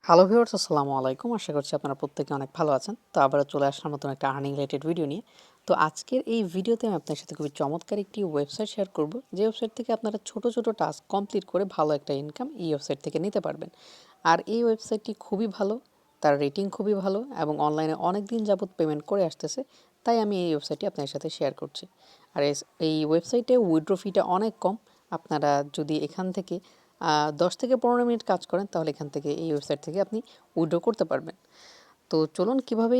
Hello viewers, আসসালামু আলাইকুম। আশা করছি আপনারা প্রত্যেকে অনেক ভালো আছেন। তো আবারও চলে আসলাম নতুন একটা আর্নিং রিলেটেড ভিডিও নিয়ে। তো আজকের এই ভিডিওতে আমি আপনার সাথে খুবই চমৎকার একটি ওয়েবসাইট শেয়ার করব, যে ওয়েবসাইট থেকে আপনারা ছোট ছোট টাস্ক কমপ্লিট করে ভালো একটা ইনকাম এই ওয়েবসাইট থেকে নিতে পারবেন। আর এই ওয়েবসাইটটি খুবই ভালো, তার রেটিং খুবই ভালো এবং অনলাইনে অনেক দিন যাবত পেমেন্ট করে আসতেছে। তাই আমি এই ওয়েবসাইটটি আপনার সাথে শেয়ার করছি। আর এই ওয়েবসাইটে উইথড্র ফিটা অনেক কম। আপনারা যদি এখান থেকে 10 থেকে 15 মিনিট কাজ করেন, তাহলে এখান থেকে এই ওয়েবসাইট থেকে আপনি উইথড্র করতে পারবেন। তো চলুন কীভাবে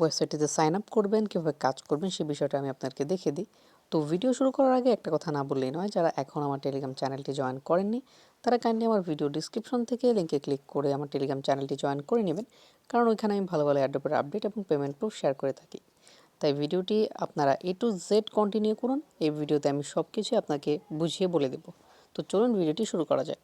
ওয়েবসাইটটিতে সাইন আপ করবেন, কীভাবে কাজ করবেন সে বিষয়টা আমি আপনাকে দেখিয়ে দিই। তো ভিডিও শুরু করার আগে একটা কথা না বললেই নয়, যারা এখন আমার টেলিগ্রাম চ্যানেলটি জয়েন করেননি তারা কাইন্ডলি আমার ভিডিও ডিসক্রিপশন থেকে লিঙ্কে ক্লিক করে আমার টেলিগ্রাম চ্যানেলটি জয়েন করে নেবেন, কারণ ওইখানে আমি ভালো ভালো অ্যাড্রপের আপডেট এবং পেমেন্ট প্রুফ শেয়ার করে থাকি। তাই ভিডিওটি আপনারা A to Z কন্টিনিউ করুন। এই ভিডিওতে আমি সব কিছু আপনাকে বুঝিয়ে বলে দেব। তো চলুন ভিডিওটি শুরু করা যাক।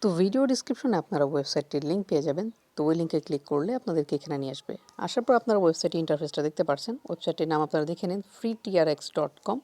তো ভিডিও ডিসক্রিপশনে আপনারা ওয়েবসাইটটির লিঙ্ক পেয়ে যাবেন। তো ওই লিঙ্কে ক্লিক করলে আপনাদেরকে এখানে নিয়ে আসবে। আসার পর আপনারা ওয়েবসাইটের ইন্টারফেসটা দেখতে পাচ্ছেন। ওয়েবসাইটের নাম আপনারা দেখে নিন, freetrx.com।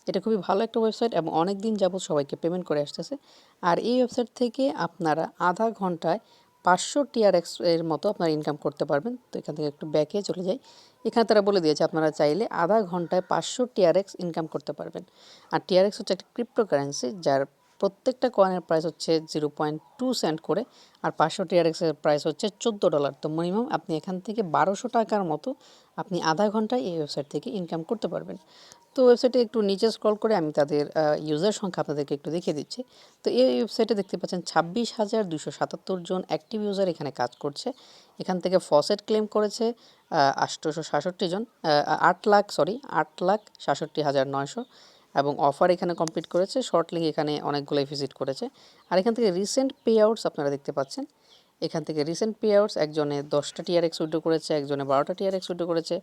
এটা খুবই ভালো একটা ওয়েবসাইট এবং অনেক দিন যাবত সবাইকে পেমেন্ট করে আসতেছে। আর এই ওয়েবসাইট থেকে আপনারা আধা ঘন্টায় 500 টিআরএক্স এর মতো আপনারা ইনকাম করতে পারবেন। তো এখান থেকে একটু ব্যাকে চলে যাই। এখানে তারা বলে দিয়েছে আপনারা চাইলে আধা ঘন্টায় 500 টিআরএক্স ইনকাম করতে পারবেন। আর টিআরএক্স হচ্ছে একটা ক্রিপ্টোকারেন্সি, যার প্রত্যেকটা কয়েনের প্রাইস হচ্ছে 0.2 সেন্ট করে। আর 500 টিআরএক্সের প্রাইস হচ্ছে $14। তো মিনিমাম আপনি এখান থেকে 1200 টাকার মতো আপনি আধা ঘন্টায় এই ওয়েবসাইট থেকে ইনকাম করতে পারবেন। তো ওয়েবসাইটে একটু নিচে স্ক্রল করে আমি তাদের ইউজার সংখ্যা আপনাদেরকে একটু দেখিয়ে দিচ্ছি। তো এই ওয়েবসাইটে দেখতে পাচ্ছেন 26,277 জন অ্যাক্টিভ ইউজার এখানে কাজ করছে। এখান থেকে ফসেট ক্লেম করেছে 866 জন, 8,67,900 এবং অফার এখানে কমপ্লিট করেছে। শর্ট লিঙ্ক এখানে অনেকগুলোই ভিজিট করেছে। আর এখান থেকে রিসেন্ট পে আউটস আপনারা দেখতে পাচ্ছেন। এখান থেকে রিসেন্ট পে আউটস একজনে 10টা টিআরএক্স উইথড্র করেছে, একজনে 12টা টিআরএক্স উইথড্র করেছে।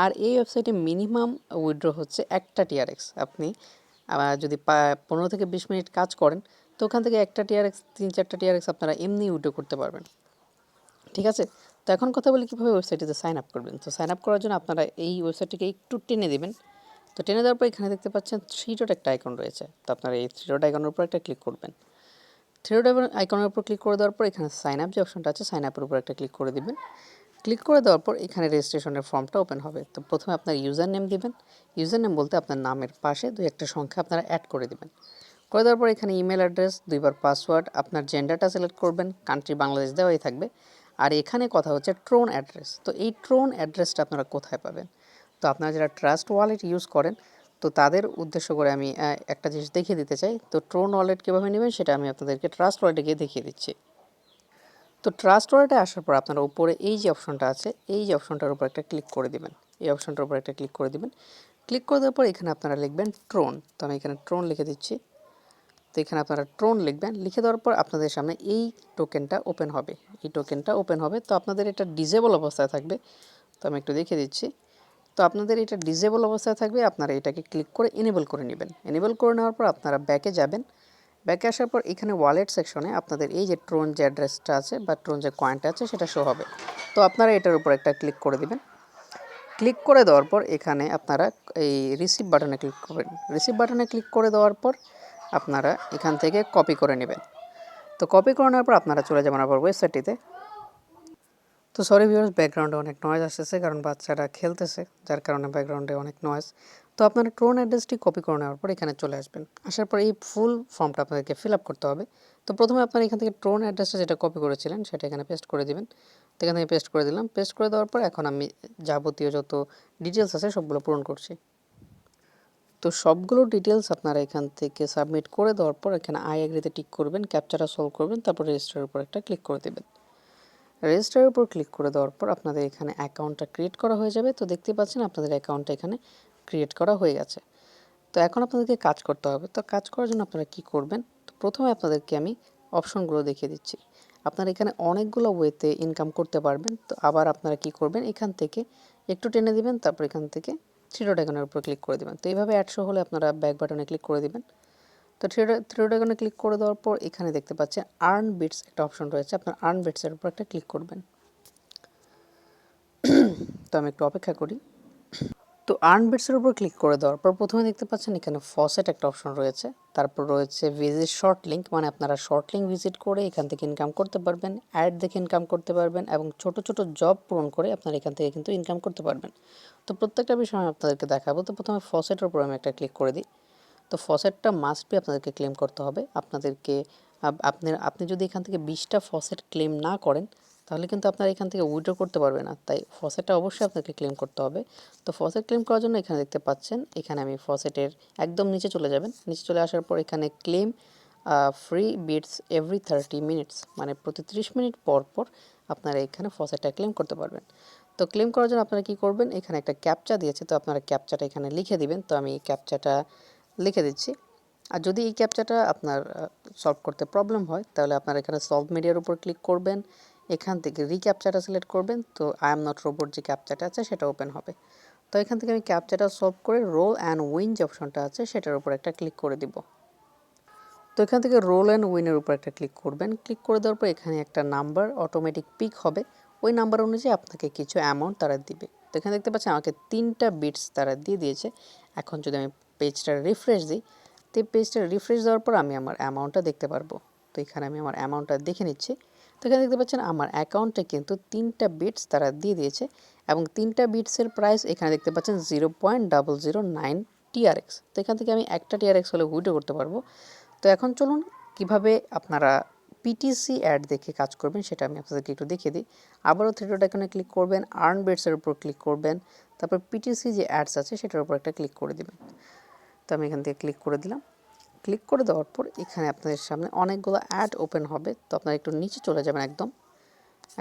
আর এই ওয়েবসাইটে মিনিমাম উইথড্র হচ্ছে একটা টিআরএক্স। আপনি যদি 15 থেকে 20 মিনিট কাজ করেন, তো ওখান থেকে একটা টিআরএক্স 3-4টা টিআরএক্স আপনারা এমনি উইথড্র করতে পারবেন। ঠিক আছে। তো এখন কথা বলি কীভাবে ওয়েবসাইটটিতে সাইন আপ করবেন। তো সাইন আপ করার জন্য আপনারা এই ওয়েবসাইটটিকে একটু টেনে দেবেন। তো টেনে দেওয়ার পর এখানে দেখতে পাচ্ছেন 3 ডট একটা আইকন রয়েছে। তো আপনারা এই 3 ডট আইকনের উপর একটা ক্লিক করবেন। 3 ডট আইকনের উপর ক্লিক করে দেওয়ার পর এখানে সাইন আপ যে অপশনটা আছে, সাইন আপের উপর একটা ক্লিক করে দিবেন। ক্লিক করে দেওয়ার পর এখানে রেজিস্ট্রেশনের ফর্মটা ওপেন হবে। তো প্রথমে আপনার ইউজার নেম দিবেন। ইউজার নেম বলতে আপনার নামের পাশে 2-একটা সংখ্যা আপনারা অ্যাড করে দিবেন। করে দেওয়ার পর এখানে ইমেল অ্যাড্রেস, 2বার পাসওয়ার্ড, আপনার জেন্ডারটা সিলেক্ট করবেন, কান্ট্রি বাংলাদেশ দেওয়াই থাকবে। আর এখানে কথা হচ্ছে ট্রোন অ্যাড্রেস। তো এই ট্রোন অ্যাড্রেসটা আপনারা কোথায় পাবেন? তো আপনারা যারা ট্রাস্ট ওয়ালেট ইউজ করেন, তো তাদের উদ্দেশ্য করে আমি একটা জিনিস দেখিয়ে দিতে চাই। তো ট্রোন ওয়ালেট কীভাবে নেবেন সেটা আমি আপনাদেরকে ট্রাস্ট ওয়ালেটে গিয়ে দেখিয়ে দিচ্ছি। তো ট্রাস্ট ওয়ালেটে আসার পর আপনারা উপরে এই যে অপশনটা আছে, এই যে অপশনটার উপর একটা ক্লিক করে দিবেন। এই অপশনটার উপর একটা ক্লিক করে দিবেন। ক্লিক করে দেওয়ার পর এখানে আপনারা লিখবেন ট্রোন। তো আমি এখানে ট্রোন লিখে দিচ্ছি। তো এখানে আপনারা ট্রোন লিখবেন। লিখে দেওয়ার পর আপনাদের সামনে এই টোকেনটা ওপেন হবে। এই টোকেনটা ওপেন হবে। তো আপনাদের এটা ডিসেবল অবস্থায় থাকবে। তো আমি একটু দেখিয়ে দিচ্ছি। তো আপনাদের এটা ডিসেবল অবস্থায় থাকবে, আপনারা এটাকে ক্লিক করে এনেবল করে নেবেন। এনেবল করে নেওয়ার পর আপনারা ব্যাকে যাবেন। ব্যাকে আসার পর এখানে ওয়ালেট সেকশনে আপনাদের এই যে ট্রোন যে অ্যাড্রেসটা আছে বা ট্রোন যে কয়েনটা আছে সেটা শো হবে। তো আপনারা এটার উপর একটা ক্লিক করে দিবেন। ক্লিক করে দেওয়ার পর এখানে আপনারা এই রিসিভ বাটনে ক্লিক করবেন। রিসিভ বাটনে ক্লিক করে দেওয়ার পর আপনারা এখান থেকে কপি করে নেবেন। তো কপি করে নেওয়ার পর আপনারা চলে যাবেন আবার ওয়েবসাইটটিতে। তো সরি ভিউয়ার্স, ব্যাকগ্রাউন্ডে অনেক নয়েজ আসতেছে, কারণ বাচ্চারা খেলতেছে, যার কারণে ব্যাকগ্রাউন্ডে অনেক নয়েজ। তো আপনারা ট্রোন অ্যাড্রেসটি কপি করে নেওয়ার পর এখানে চলে আসবেন। আসার পর এই ফুল ফর্মটা আপনাদেরকে ফিল আপ করতে হবে। তো প্রথমে আপনারা এখান থেকে ট্রোন অ্যাড্রেসটা যেটা কপি করেছিলেন সেটা এখানে পেস্ট করে দিবেন। তো এখান থেকে পেস্ট করে দিলাম। পেস্ট করে দেওয়ার পর এখন আমি যাবতীয় যত ডিটেলস আছে সবগুলো পূরণ করছি। তো সবগুলো ডিটেলস আপনারা এখান থেকে সাবমিট করে দেওয়ার পর এখানে আই এগ্রিতে টিক করবেন, ক্যাপচাটা সলভ করবেন, তারপর রেজিস্টারের উপর একটা ক্লিক করে দেবেন। রেজিস্টারের উপর ক্লিক করে দেওয়ার পর আপনাদের এখানে অ্যাকাউন্টটা ক্রিয়েট করা হয়ে যাবে। তো দেখতেই পাচ্ছেন আপনাদের অ্যাকাউন্টটা এখানে ক্রিয়েট করা হয়ে গেছে। তো এখন আপনাদেরকে কাজ করতে হবে। তো কাজ করার জন্য আপনারা কি করবেন? তো প্রথমে আপনাদেরকে আমি অপশনগুলো দেখিয়ে দিচ্ছি। আপনারা এখানে অনেকগুলো ওয়েতে ইনকাম করতে পারবেন। তো আবার আপনারা কি করবেন, এখান থেকে একটু টেনে দিবেন, তারপর এখান থেকে থ্রি ডট আইকনের উপর ক্লিক করে দিবেন। তো এইভাবে অ্যাড শো হলে আপনারা ব্যাক বাটনে ক্লিক করে দিবেন। তো থ্রি ডট আইকনে ক্লিক করে দেওয়ার পর এখানে দেখতে পাচ্ছেন আর্ন বিটস একটা অপশন রয়েছে। আপনার আর্ন বিটসের উপর একটা ক্লিক করবেন। তো আমি একটু অপেক্ষা করি। তো আর্ন বিটসের উপর ক্লিক করে দেওয়ার পর প্রথমে দেখতে পাচ্ছেন এখানে ফসেট একটা অপশন রয়েছে, তারপর রয়েছে ভিজিট শর্ট লিঙ্ক, মানে আপনারা শর্ট লিঙ্ক ভিজিট করে এখান থেকে ইনকাম করতে পারবেন, অ্যাড দেখে ইনকাম করতে পারবেন এবং ছোট ছোট জব পূরণ করে আপনারা এখান থেকে কিন্তু ইনকাম করতে পারবেন। তো প্রত্যেকটা বিষয় আমি আপনাদেরকে দেখাবো। তো প্রথমে ফসেটের উপর আমি একটা ক্লিক করে দিই। তো ফসেটটা মাস্ট বি আপনাদেরকে ক্লেম করতে হবে। আপনাদেরকে আপনি যদি এখান থেকে 20টা ফসেট ক্লেম না করেন তাহলে কিন্তু আপনারা এখান থেকে উইথড্র করতে পারবেন না, তাই ফসেটটা অবশ্যই আপনাকে ক্লেম করতে হবে। তো ফসেট ক্লেম করার জন্য এখানে দেখতে পাচ্ছেন, এখানে আমি ফসেটের একদম নিচে চলে যাবেন। নিচে চলে আসার পর এখানে claim free bits every 30 minutes, মানে প্রতি 30 মিনিট পর পর আপনারা এখানে ফসেটটা ক্লেম করতে পারবেন। তো ক্লেম করার জন্য আপনারা কী করবেন, এখানে একটা ক্যাপচা দিয়েছে, তো আপনারা ক্যাপচাটা এখানে লিখে দিবেন। তো আমি ক্যাপচাটা লিখে দিচ্ছি। আর যদি এই ক্যাপচাটা আপনার সলভ করতে প্রবলেম হয় তাহলে আপনারা এখানে সলভ মিডিয়ার উপর ক্লিক করবেন, এখান থেকে রিক্যাপচাটা সিলেক্ট করবেন। তো আই এম নট রোবট যে ক্যাপচাটা আছে সেটা ওপেন হবে। তো এখান থেকে আমি ক্যাপচাটা সলভ করে রোল অ্যান্ড উইন যে অপশনটা আছে সেটার উপর একটা ক্লিক করে দিব। তো এখান থেকে রোল অ্যান্ড উইনের উপর একটা ক্লিক করবেন। ক্লিক করে দেওয়ার পর এখানে একটা নাম্বার অটোমেটিক পিক হবে, ওই নাম্বার অনুযায়ী আপনাকে কিছু অ্যামাউন্ট তারা দিবে। তো এখানে দেখতে পাচ্ছেন আমাকে 3টা বিটস তারা দিয়ে দিয়েছে। এখন যদি আমি পেজটা রিফ্রেশ দিই, তো এই পেজটা রিফ্রেশ দেওয়ার পর আমি আমার অ্যামাউন্টটা দেখতে পারবো। তো এখানে আমি আমার অ্যামাউন্টটা দেখে নিচ্ছি। তো এখানে দেখতে পাচ্ছেন আমার অ্যাকাউন্টে কিন্তু 3টা বিটস তারা দিয়ে দিয়েছে এবং 3টা বিটসের প্রাইস এখানে দেখতে পাচ্ছেন 0.009 টিআরএক্স। তো এখান থেকে আমি একটা টিআরএক্স হলে উইথড্র করতে পারবো। তো এখন চলুন কিভাবে আপনারা পিটিসি অ্যাড দেখে কাজ করবেন সেটা আমি আপনাদেরকে একটু দেখিয়ে দিই। আবারও থ্রি ডট আইকনে ক্লিক করবেন, আর্ন বিটসের উপর ক্লিক করবেন, তারপর পিটিসি যে অ্যাডস আছে সেটার উপর একটা ক্লিক করে দিবেন। তো আমি এখান থেকে ক্লিক করে দিলাম। ক্লিক করে দেওয়ার পর এখানে আপনাদের সামনে অনেকগুলো অ্যাড ওপেন হবে। তো আপনারা একটু নিচে চলে যাবেন,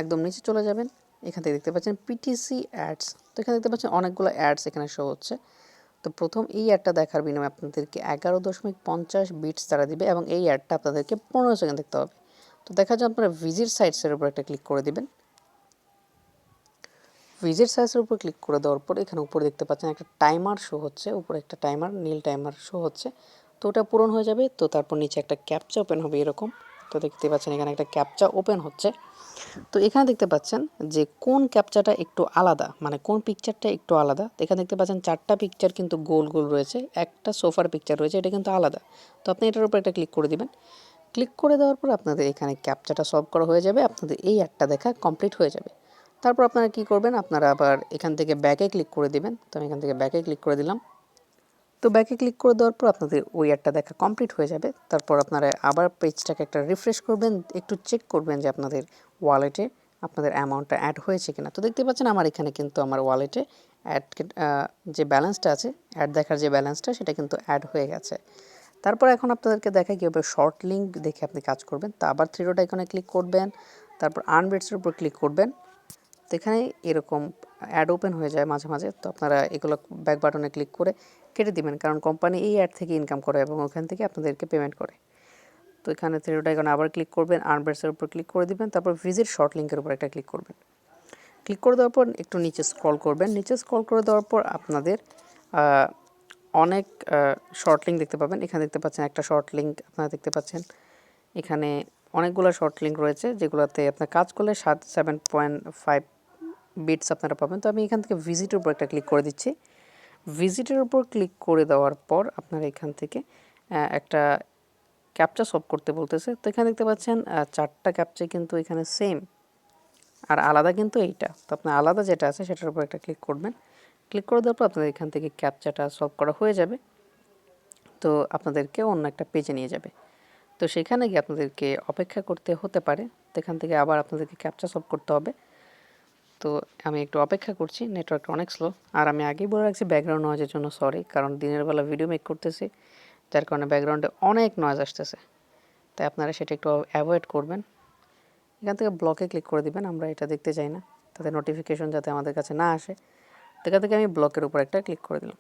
একদম নিচে চলে যাবেন। এখান থেকে দেখতে পাচ্ছেন পিটিসি অ্যাডস। তো এখানে দেখতে পাচ্ছেন অনেকগুলো অ্যাডস এখানে শো হচ্ছে। তো প্রথম এই অ্যাডটা দেখার বিনিময়ে আপনাদেরকে 11.50 বিটস তারা দিবে এবং এই অ্যাডটা আপনাদেরকে 15 সেকেন্ড দেখতে হবে। তো দেখা যায় আপনারা ভিজিট সাইটসের উপর একটা ক্লিক করে দিবেন। ভিজিট সাইটসের উপর ক্লিক করে দেওয়ার পর এখানে উপরে দেখতে পাচ্ছেন একটা টাইমার শো হচ্ছে, উপরে একটা টাইমার নীল টাইমার শো হচ্ছে। তো ওটা পূরণ হয়ে যাবে। তো তারপর নিচে একটা ক্যাপচা ওপেন হবে এরকম। তো দেখতে পাচ্ছেন এখানে একটা ক্যাপচা ওপেন হচ্ছে। তো এখানে দেখতে পাচ্ছেন যে কোন ক্যাপচাটা একটু আলাদা, মানে কোন পিকচারটা একটু আলাদা। তো এখানে দেখতে পাচ্ছেন 4টা পিকচার কিন্তু গোল গোল রয়েছে, একটা সোফার পিকচার রয়েছে, এটা কিন্তু আলাদা। তো আপনি এটার উপর একটা ক্লিক করে দিবেন। ক্লিক করে দেওয়ার পর আপনাদের এখানে ক্যাপচাটা সলভ করা হয়ে যাবে, আপনাদের এই অ্যাডটা দেখা কমপ্লিট হয়ে যাবে। তারপর আপনারা কি করবেন, আপনারা আবার এখান থেকে ব্যাকে ক্লিক করে দিবেন। তো আমি এখান থেকে ব্যাকে ক্লিক করে দিলাম। তো ব্যাকে ক্লিক করে দেওয়ার পর আপনাদের ওই অ্যাডটা দেখা কমপ্লিট হয়ে যাবে। তারপর আপনারা আবার পেজটাকে একটা রিফ্রেশ করবেন, একটু চেক করবেন যে আপনাদের ওয়ালেটে আপনাদের অ্যামাউন্টটা অ্যাড হয়েছে কিনা। তো দেখতে পাচ্ছেন আমার এখানে কিন্তু আমার ওয়ালেটে অ্যাড যে ব্যালেন্সটা আছে, অ্যাড দেখার যে ব্যালেন্সটা সেটা কিন্তু অ্যাড হয়ে গেছে। তারপর এখন আপনাদেরকে দেখা কীভাবে শর্ট লিঙ্ক দেখে আপনি কাজ করবেন। তো আবার থ্রি ডট আইকনে ক্লিক করবেন, তারপর আর্ন বিটসের উপর ক্লিক করবেন। তো এখানে এরকম অ্যাড ওপেন হয়ে যায় মাঝে মাঝে। তো আপনারা এগুলো ব্যাক বাটনে ক্লিক করে কেটে দিবেন, কারণ কোম্পানি এই অ্যাড থেকে ইনকাম করে এবং ওখান থেকে আপনাদেরকে পেমেন্ট করে। তো এখানে থ্রি ডট আইকনে আবার ক্লিক করবেন, আর্ন বিটসের উপর ক্লিক করে দিবেন, তারপর ভিজিট শর্ট লিঙ্কের উপর একটা ক্লিক করবেন। ক্লিক করে দেওয়ার পর একটু নিচে স্ক্রল করবেন। নিচে স্ক্রল করে দেওয়ার পর আপনাদের অনেক শর্ট লিঙ্ক দেখতে পাবেন। এখানে দেখতে পাচ্ছেন একটা শর্ট লিঙ্ক আপনারা দেখতে পাচ্ছেন। এখানে অনেকগুলো শর্ট লিঙ্ক রয়েছে যেগুলোতে আপনার কাজ করলে 7.5 বিটস আপনারা পাবেন। তো আমি এখান থেকে ভিজিটের উপর একটা ক্লিক করে দিচ্ছি। ভিজিটের উপর ক্লিক করে দেওয়ার পর আপনারা এখান থেকে একটা ক্যাপচা সলভ করতে বলতেছে। তো এখানে দেখতে পাচ্ছেন 4টা ক্যাপচা কিন্তু এখানে সেম, আর আলাদা কিন্তু এইটা। তো আপনার আলাদা যেটা আছে সেটার উপর একটা ক্লিক করবেন। ক্লিক করে দেওয়ার পর আপনাদের এখান থেকে ক্যাপচাটা সলভ করা হয়ে যাবে। তো আপনাদেরকে অন্য একটা পেজে নিয়ে যাবে। তো সেখানে গিয়ে আপনাদেরকে অপেক্ষা করতে হতে পারে। তো এখান থেকে আবার আপনাদেরকে ক্যাপচা সলভ করতে হবে। তো আমি একটু অপেক্ষা করছি, নেটওয়ার্কটা অনেক স্লো। আর আমি আগেই বলে রাখছি ব্যাকগ্রাউন্ড নয়েজের জন্য সরি, কারণ দিনের বেলা ভিডিও মেক করতেছি, যার কারণে ব্যাকগ্রাউন্ডে অনেক নয়েজ আসতেছে। তাই আপনারা সেটা একটু অ্যাভয়েড করবেন। এখান থেকে ব্লকে ক্লিক করে দিবেন, আমরা এটা দেখতে চাই না, তাতে নোটিফিকেশন যাতে আমাদের কাছে না আসে। তো এখান থেকে আমি ব্লকের উপর একটা ক্লিক করে দিলাম।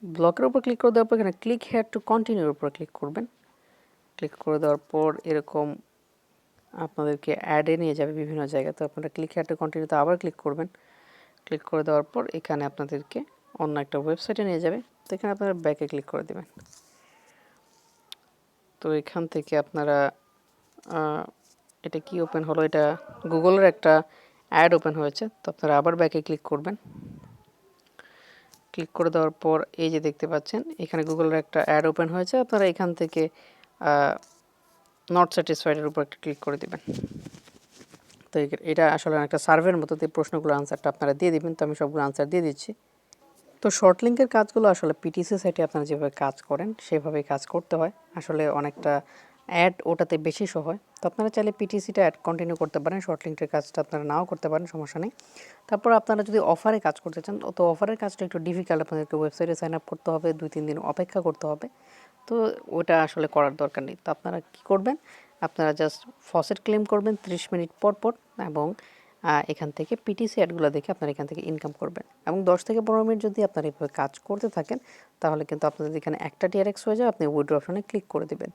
ব্লকের উপর ক্লিক করে দেওয়ার পর এখানে ক্লিক হেয়ার টু কন্টিনিউর উপর ক্লিক করবেন। ক্লিক করে দেওয়ার পর এরকম আপনাদেরকে অ্যাডে নিয়ে যাবে বিভিন্ন জায়গায়। তো আপনারা ক্লিক হেয়ার টু কন্টিনিউতে আবার ক্লিক করবেন। ক্লিক করে দেওয়ার পর এখানে আপনাদেরকে অন্য একটা ওয়েবসাইটে নিয়ে যাবে। তো এখানে আপনারা ব্যাকে ক্লিক করে দেবেন। তো এখান থেকে আপনারা এটা কি ওপেন হলো, এটা গুগলের একটা অ্যাড ওপেন হয়েছে। তো আপনারা আবার ব্যাকে ক্লিক করবেন। ক্লিক করে দেওয়ার পর এই যে দেখতে পাচ্ছেন এখানে গুগলের একটা অ্যাড ওপেন হয়েছে, আপনারা এখান থেকে নট স্যাটিসফাইডের উপর একটা ক্লিক করে দিবেন। তো এটা আসলে একটা সার্ভের মতো, যে প্রশ্নগুলো আনসারটা আপনারা দিয়ে দিবেন। তো আমি সবগুলো আনসার দিয়ে দিচ্ছি। তো শর্ট লিঙ্কের কাজগুলো আসলে পিটিসি সাইটে আপনারা যেভাবে কাজ করেন সেভাবেই কাজ করতে হয়। আসলে অনেকটা অ্যাড ওটাতে বেশি শো হয়। তো আপনারা চাইলে পিটিসিটা অ্যাড কন্টিনিউ করতে পারেন, শর্ট লিঙ্কের কাজটা আপনারা নাও করতে পারেন, সমস্যা নেই। তারপর আপনারা যদি অফারে কাজ করতে চান, তো অফারের কাজটা একটু ডিফিকাল্ট, আপনাদেরকে ওয়েবসাইটে সাইন আপ করতে হবে, 2-3 দিন অপেক্ষা করতে হবে। তো ওটা আসলে করার দরকার নেই। তো আপনারা কী করবেন, আপনারা জাস্ট ফসেট ক্লেম করবেন 30 মিনিট পর পর, এবং এখান থেকে পিটিসি অ্যাডগুলো দেখে আপনারা এখান থেকে ইনকাম করবেন। এবং 10 থেকে 15 মিনিট যদি আপনারা এভাবে কাজ করতে থাকেন, তাহলে কিন্তু আপনাদের এখানে একটা টিআরএক্স হয়ে যায়। আপনি উইথড্র অপশনে ক্লিক করে দেবেন।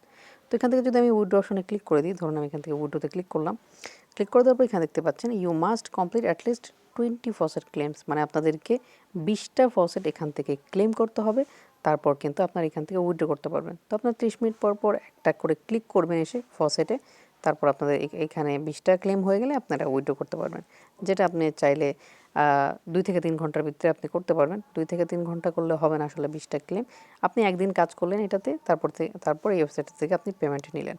তো এখান থেকে যদি আমি উইথড্র অপশনে ক্লিক করে দিই, ধরুন আমি এখান থেকে উইথড্রোতে ক্লিক করলাম। ক্লিক করে দেওয়ার পর এখানে দেখতে পাচ্ছেন you must complete at least 20 faucet claims, মানে আপনাদেরকে 20টা ফসেট এখান থেকে ক্লেম করতে হবে, তারপর কিন্তু আপনারা এখান থেকে উইথড্র করতে পারবেন। তো আপনার 30 মিনিট পর পর একটা করে ক্লিক করবেন এসে ফসেটে, তারপর আপনাদের এখানে 20টা ক্লেম হয়ে গেলে আপনারা উইথড্র করতে পারবেন, যেটা আপনি চাইলে 2 থেকে 3 ঘন্টার ভিতরে আপনি করতে পারবেন। 2 থেকে 3 ঘন্টা করলে হবে না আসলে 20টা ক্লেম। আপনি একদিন কাজ করলেন এটাতে, তারপর এই ওয়েবসাইট থেকে আপনি পেমেন্ট নিলেন।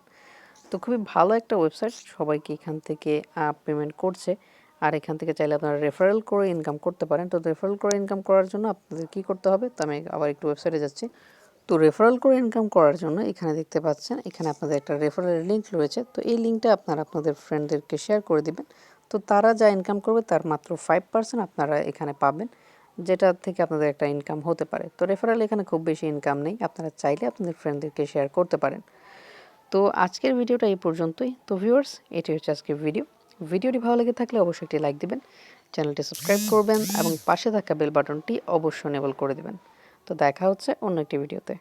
তো খুবই ভালো একটা ওয়েবসাইট, সবাইকে এখান থেকে পেমেন্ট করছে। আর এখান থেকে চাইলে আপনারা রেফারেল করে ইনকাম করতে পারেন। তো রেফারেল করে ইনকাম করার জন্য আপনাদের কী করতে হবে, তো আমি আবার একটু ওয়েবসাইটে যাচ্ছি। তো রেফারেল করে ইনকাম করার জন্য এখানে দেখতে পাচ্ছেন এখানে আপনাদের একটা রেফারেল লিঙ্ক রয়েছে। তো এই লিঙ্কটা আপনারা আপনাদের ফ্রেন্ডদেরকে শেয়ার করে দিবেন। তো তারা যা ইনকাম করবে তার মাত্র 5% আপনারা এখানে পাবেন, যেটা থেকে আপনাদের একটা ইনকাম হতে পারে। তো রেফারেল এখানে খুব বেশি ইনকাম নেই, আপনারা চাইলে আপনাদের ফ্রেন্ডদেরকে শেয়ার করতে পারেন। তো আজকের ভিডিওটা এই পর্যন্তই। তো ভিউয়ার্স, এটি হচ্ছে আজকের ভিডিওটি ভালো লেগে থাকলে অবশ্যই একটি লাইক দিবেন, চ্যানেলটি সাবস্ক্রাইব করবেন এবং পাশে থাকা বেল বাটনটি অবশ্যই এনেবল করে দিবেন। তো দেখা হচ্ছে অন্য একটি ভিডিওতে।